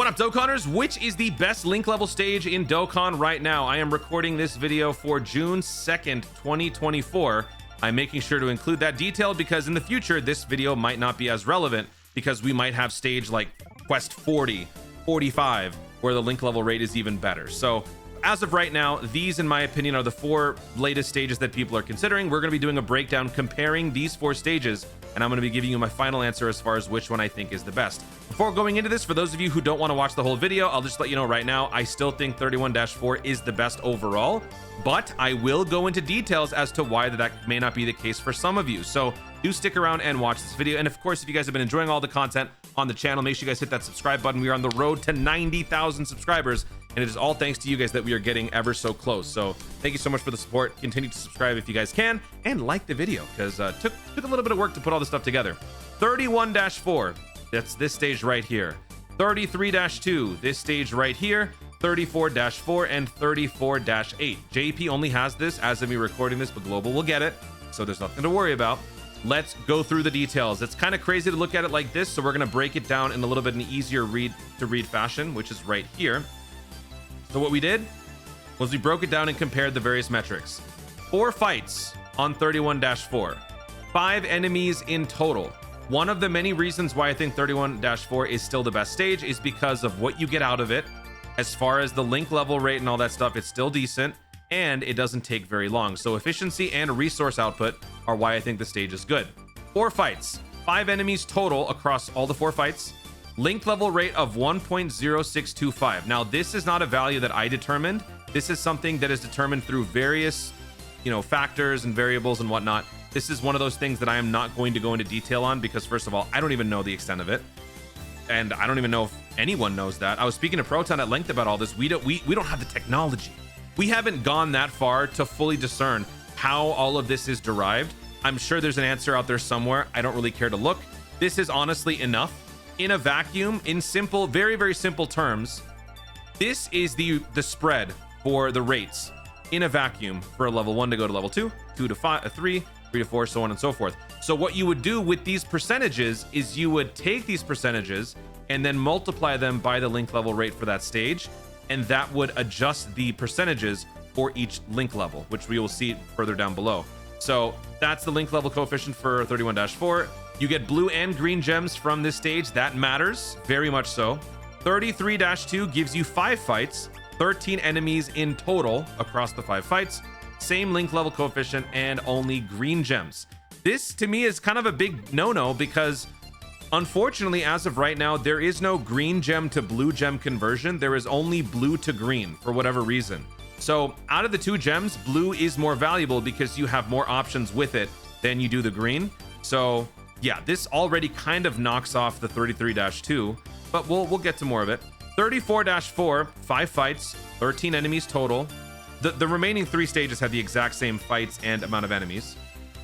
What up, Dokkanners? Which is the best link level stage in Dokkan right now? I am recording this video for June 2nd, 2024. I'm making sure to include that detail because in the future, this video might not be as relevant because we might have stage like Quest 40, 45, where the link level rate is even better. So as of right now, these, in my opinion, are the 4 latest stages that people are considering. We're going to be doing a breakdown comparing these 4 stages, and I'm going to be giving you my final answer as far as which one I think is the best. Before going into this, for those of you who don't want to watch the whole video, I'll just let you know right now, I still think 31-4 is the best overall, but I will go into details as to why that may not be the case for some of you. So do stick around and watch this video. And of course, if you guys have been enjoying all the content on the channel, make sure you guys hit that subscribe button. We are on the road to 90,000 subscribers, and it is all thanks to you guys that we are getting ever so close. So thank you so much for the support. Continue to subscribe if you guys can, and like the video because took a little bit of work to put all this stuff together. 31-4, that's this stage right here. 33-2, this stage right here. 34-4 and 34-8. JP only has this as of me recording this, but Global will get it, so there's nothing to worry about. Let's go through the details. It's kind of crazy to look at it like this, so we're going to break it down in a little bit an easier read fashion, which is right here. So what we did was we broke it down and compared the various metrics. 4 fights on 31-4, 5 enemies in total. One of the many reasons why I think 31-4 is still the best stage is because of what you get out of it. As far as the link level rate and all that stuff, it's still decent, and it doesn't take very long. So efficiency and resource output are why I think the stage is good. 4 fights, 5 enemies total across all the 4 fights. Link level rate of 1.0625. Now, this is not a value that I determined. This is something that is determined through various, factors and variables and whatnot. This is one of those things that I am not going to go into detail on because, first of all, I don't even know the extent of it. And I don't even know if anyone knows that. I was speaking to Proton at length about all this. We don't have the technology. We haven't gone that far to fully discern how all of this is derived. I'm sure there's an answer out there somewhere. I don't really care to look. This is honestly enough. In a vacuum, in simple, very, very simple terms, this is the spread for the rates in a vacuum for a level 1 to go to level 2, 2 to 5, 3, 3 to 4, so on and so forth. So what you would do with these percentages is you would take these percentages and then multiply them by the link level rate for that stage, and that would adjust the percentages for each link level, which we will see further down below. So that's the link level coefficient for 31-4. You get blue and green gems from this stage. That matters very much so. 33-2 gives you 5 fights, 13 enemies in total across the 5 fights, same link level coefficient, and only green gems. This to me is kind of a big no-no because unfortunately, as of right now, there is no green gem to blue gem conversion. There is only blue to green for whatever reason. So out of the 2 gems, blue is more valuable because you have more options with it than you do the green. So yeah, this already kind of knocks off the 33-2, but we'll get to more of it. 34-4, 5 fights, 13 enemies total. The remaining 3 stages have the exact same fights and amount of enemies.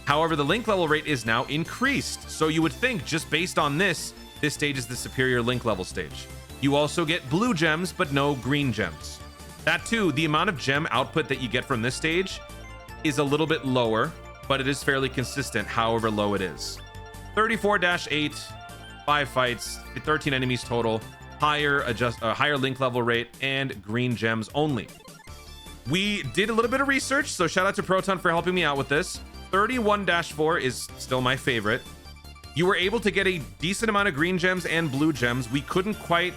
However, the link level rate is now increased. So you would think just based on this stage is the superior link level stage. You also get blue gems, but no green gems. That too, the amount of gem output that you get from this stage is a little bit lower, but it is fairly consistent, however low it is. 34-8, 5 fights, 13 enemies total, higher link level rate, and green gems only. We did a little bit of research, so shout out to Proton for helping me out with this. 31-4 is still my favorite. You were able to get a decent amount of green gems and blue gems. We couldn't quite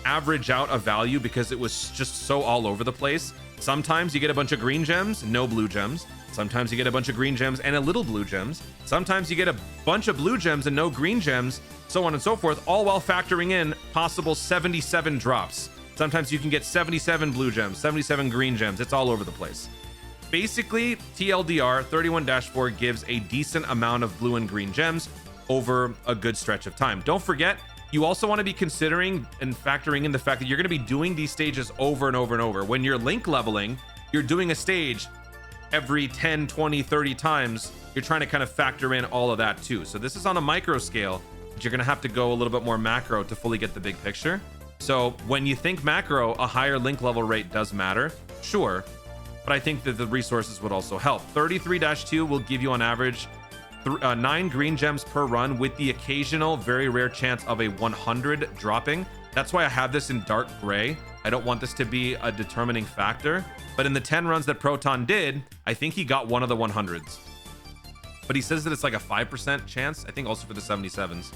average out a value because it was just so all over the place. Sometimes you get a bunch of green gems, no blue gems. Sometimes you get a bunch of green gems and a little blue gems. Sometimes you get a bunch of blue gems and no green gems, so on and so forth, all while factoring in possible 77 drops. Sometimes you can get 77 blue gems, 77 green gems. It's all over the place. Basically, TLDR, 31-4 gives a decent amount of blue and green gems over a good stretch of time. Don't forget, you also want to be considering and factoring in the fact that you're going to be doing these stages over and over and over. When you're link leveling, you're doing a stage every 10, 20, 30 times. You're trying to kind of factor in all of that too. So this is on a micro scale, but you're going to have to go a little bit more macro to fully get the big picture. So when you think macro, a higher link level rate does matter, sure, but I think that the resources would also help. 33-2 will give you on average 9 green gems per run with the occasional very rare chance of a 100 dropping. That's why I have this in dark gray. I don't want this to be a determining factor, but in the 10 runs that Proton did, I think he got one of the 100s. But he says that it's like a 5% chance, I think also for the 77s.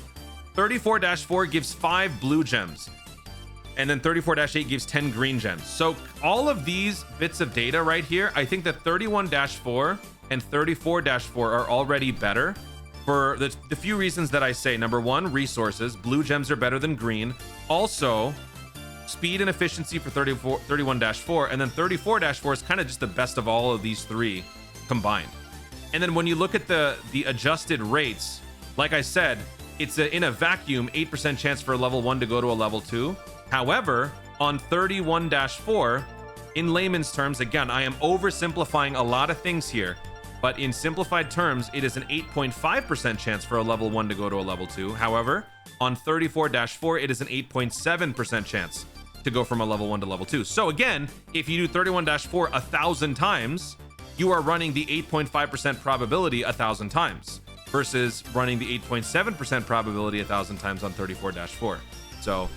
34-4 gives 5 blue gems, and then 34-8 gives 10 green gems. So all of these bits of data right here, I think that 31-4 and 34-4 are already better for the few reasons that I say. Number one, resources. Blue gems are better than green. Also, speed and efficiency for 31-4, and then 34-4 is kind of just the best of all of these three combined. And then when you look at the adjusted rates, like I said, it's in a vacuum 8% chance for a level 1 to go to a level 2. However, on 31-4, in layman's terms, again, I am oversimplifying a lot of things here, but in simplified terms, it is an 8.5% chance for a level 1 to go to a level 2. However, on 34-4, it is an 8.7% chance to go from a level 1 to level 2. So again, if you do 31-4 1,000 times, you are running the 8.5% probability 1,000 times versus running the 8.7% probability 1,000 times on 34-4. So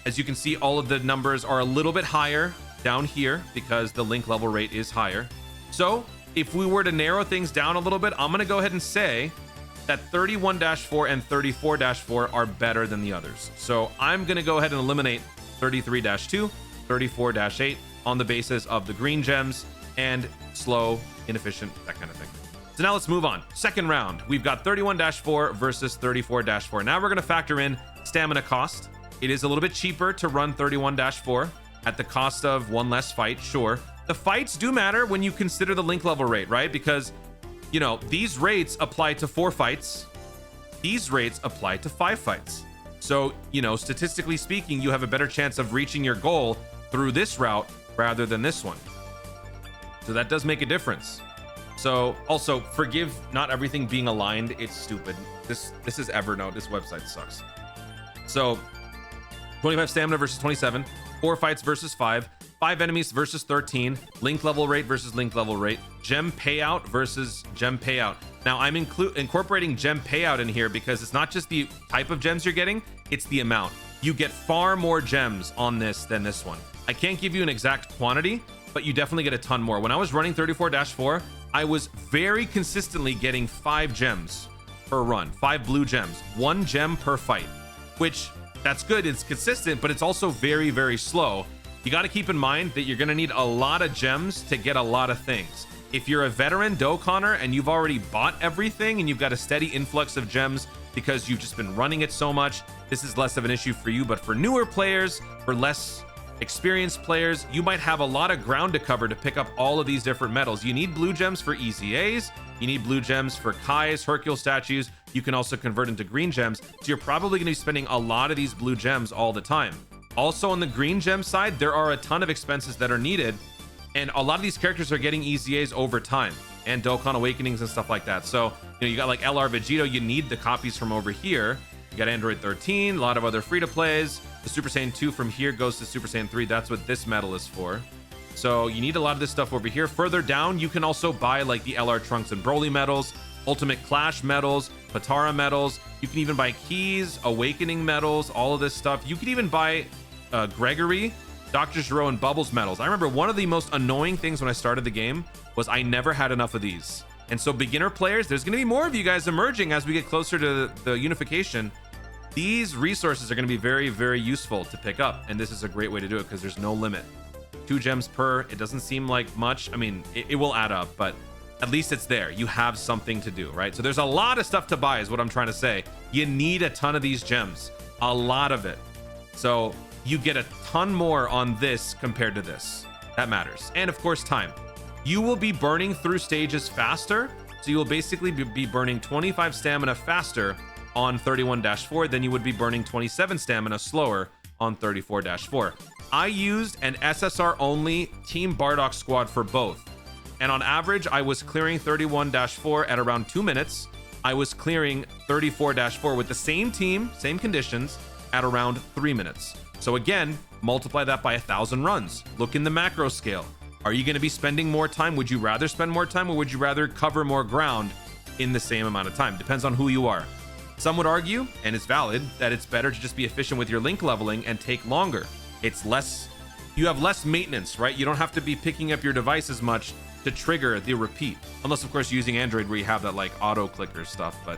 as you can see, all of the numbers are a little bit higher down here because the link level rate is higher. So if we were to narrow things down a little bit, I'm going to go ahead and say that 31-4 and 34-4 are better than the others. So I'm going to go ahead and eliminate 33-2, 34-8 on the basis of the green gems and slow, inefficient, that kind of thing. So now let's move on. Second round, we've got 31-4 versus 34-4. Now we're going to factor in stamina cost. It is a little bit cheaper to run 31-4 at the cost of one less fight, sure. The fights do matter when you consider the link level rate, right? Because, you know, these rates apply to 4 fights. These rates apply to 5 fights. So, you know, statistically speaking, you have a better chance of reaching your goal through this route rather than this one. So that does make a difference. So also, forgive not everything being aligned. It's stupid. This is Evernote. This website sucks. So 25 stamina versus 27, 4 fights versus 5, 5 enemies versus 13, link level rate versus link level rate, gem payout versus gem payout. Now I'm incorporating gem payout in here because it's not just the type of gems you're getting, it's the amount. You get far more gems on this than this one. I can't give you an exact quantity, but you definitely get a ton more. When I was running 34-4, I was very consistently getting 5 gems per run, 5 blue gems, 1 gem per fight, which that's good. It's consistent, but it's also very, very slow. You got to keep in mind that you're going to need a lot of gems to get a lot of things. If you're a veteran Dokkaner and you've already bought everything and you've got a steady influx of gems because you've just been running it so much, this is less of an issue for you. But for newer players, for less experienced players, you might have a lot of ground to cover to pick up all of these different medals. You need blue gems for EZAs. You need blue gems for Kai's, Hercule statues. You can also convert into green gems. So you're probably going to be spending a lot of these blue gems all the time. Also on the green gem side, there are a ton of expenses that are needed. And a lot of these characters are getting EZAs over time and Dokkan Awakenings and stuff like that. So, you know, you got like LR Vegito, you need the copies from over here. You got Android 13, a lot of other free-to-plays. The Super Saiyan 2 from here goes to Super Saiyan 3. That's what this medal is for. So you need a lot of this stuff over here. Further down, you can also buy like the LR Trunks and Broly medals, Ultimate Clash medals, Patara medals. You can even buy keys, Awakening medals, all of this stuff. You can even buy Gregory, Dr. Gero, and Bubbles medals. I remember one of the most annoying things when I started the game was I never had enough of these. And so beginner players, there's going to be more of you guys emerging as we get closer to the unification. These resources are going to be very, very useful to pick up. And this is a great way to do it because there's no limit. 2 gems per, it doesn't seem like much. I mean, it will add up, but at least it's there. You have something to do, right? So there's a lot of stuff to buy is what I'm trying to say. You need a ton of these gems, a lot of it. So you get a ton more on this compared to this. That matters. And of course, time. You will be burning through stages faster. So you will basically be burning 25 stamina faster on 31-4 than you would be burning 27 stamina slower on 34-4. I used an SSR only Team Bardock squad for both. And on average, I was clearing 31-4 at around 2 minutes. I was clearing 34-4 with the same team, same conditions at around 3 minutes. So again, multiply that by 1,000 runs. Look in the macro scale. Are you going to be spending more time? Would you rather spend more time or would you rather cover more ground in the same amount of time? Depends on who you are. Some would argue, and it's valid, that it's better to just be efficient with your link leveling and take longer. It's less, you have less maintenance, right? You don't have to be picking up your device as much to trigger the repeat. Unless, of course, you're using Android where you have that like auto clicker stuff, but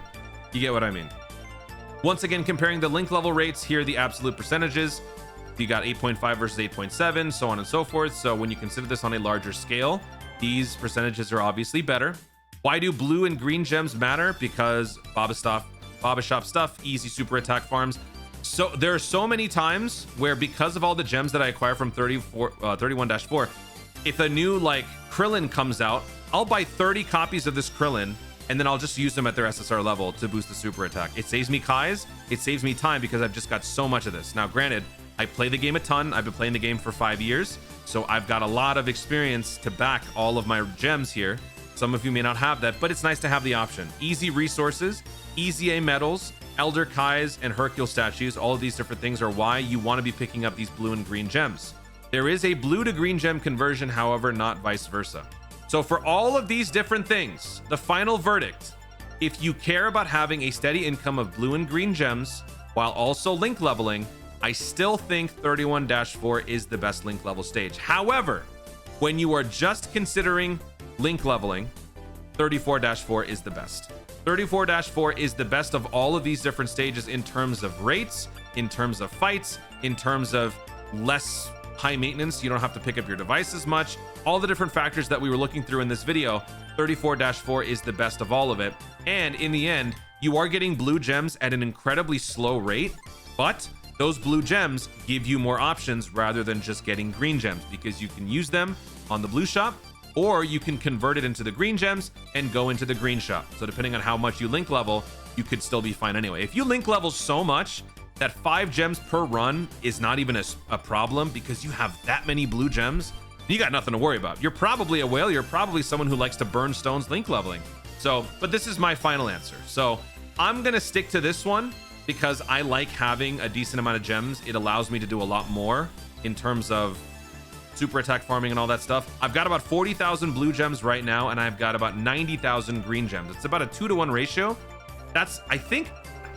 you get what I mean. Once again, comparing the link level rates, here are the absolute percentages. You got 8.5 versus 8.7, so on and so forth. So when you consider this on a larger scale, these percentages are obviously better. Why do blue and green gems matter? Because Baba Shop stuff, easy super attack farms. So there are so many times where, because of all the gems that I acquire from 31-4, if a new like Krillin comes out, I'll buy 30 copies of this Krillin and then I'll just use them at their SSR level to boost the super attack. It saves me Kais, it saves me time because I've just got so much of this. Now, granted, I play the game a ton. I've been playing the game for 5 years, so I've got a lot of experience to back all of my gems here. Some of you may not have that, but it's nice to have the option. Easy resources, easy A medals, Elder Kais, and Hercule statues. All of these different things are why you want to be picking up these blue and green gems. There is a blue to green gem conversion, however, not vice versa. So for all of these different things, the final verdict, if you care about having a steady income of blue and green gems while also link leveling, I still think 31-4 is the best link level stage. However, when you are just considering link leveling, 34-4 is the best. 34-4 is the best of all of these different stages in terms of rates, in terms of fights, in terms of less high maintenance. You don't have to pick up your device as much. All the different factors that we were looking through in this video, 34-4 is the best of all of it. And in the end, you are getting blue gems at an incredibly slow rate, but those blue gems give you more options rather than just getting green gems, because you can use them on the blue shop, or you can convert it into the green gems and go into the green shop. So depending on how much you link level, you could still be fine anyway. If you link level so much that 5 gems per run is not even a problem, because you have that many blue gems, you got nothing to worry about. You're probably a whale. You're probably someone who likes to burn stones link leveling. So, but this is my final answer. So I'm going to stick to this one because I like having a decent amount of gems. It allows me to do a lot more in terms of super attack farming and all that stuff. I've got about 40,000 blue gems right now, and I've got about 90,000 green gems. It's about a 2-to-1 ratio. I think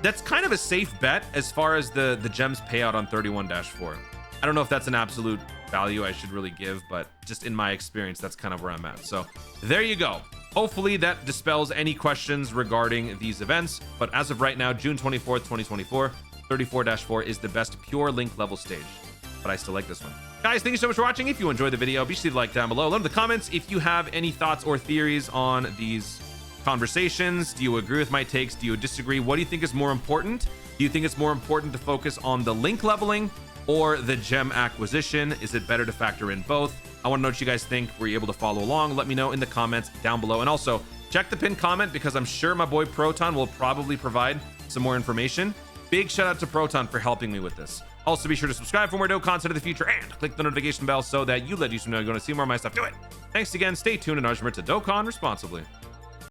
that's kind of a safe bet as far as the gems payout on 31-4. I don't know if that's an absolute value I should really give, but just in my experience, that's kind of where I'm at. So there you go. Hopefully that dispels any questions regarding these events. But as of right now, June 24th, 2024, 34-4 is the best pure link level stage. But I still like this one. Guys, thank you so much for watching. If you enjoyed the video, be sure to like down below. Let me know in the comments if you have any thoughts or theories on these conversations. Do you agree with my takes? Do you disagree? What do you think is more important? Do you think it's more important to focus on the link leveling or the gem acquisition? Is it better to factor in both? I want to know what you guys think. Were you able to follow along? Let me know in the comments down below. And also check the pinned comment, because I'm sure my boy Proton will probably provide some more information. Big shout out to Proton for helping me with this. Also, be sure to subscribe for more dope content in the future and click the notification bell so that you let you know you're going to see more of my stuff. Do it. Thanks again. Stay tuned and remember to Dokkan responsibly.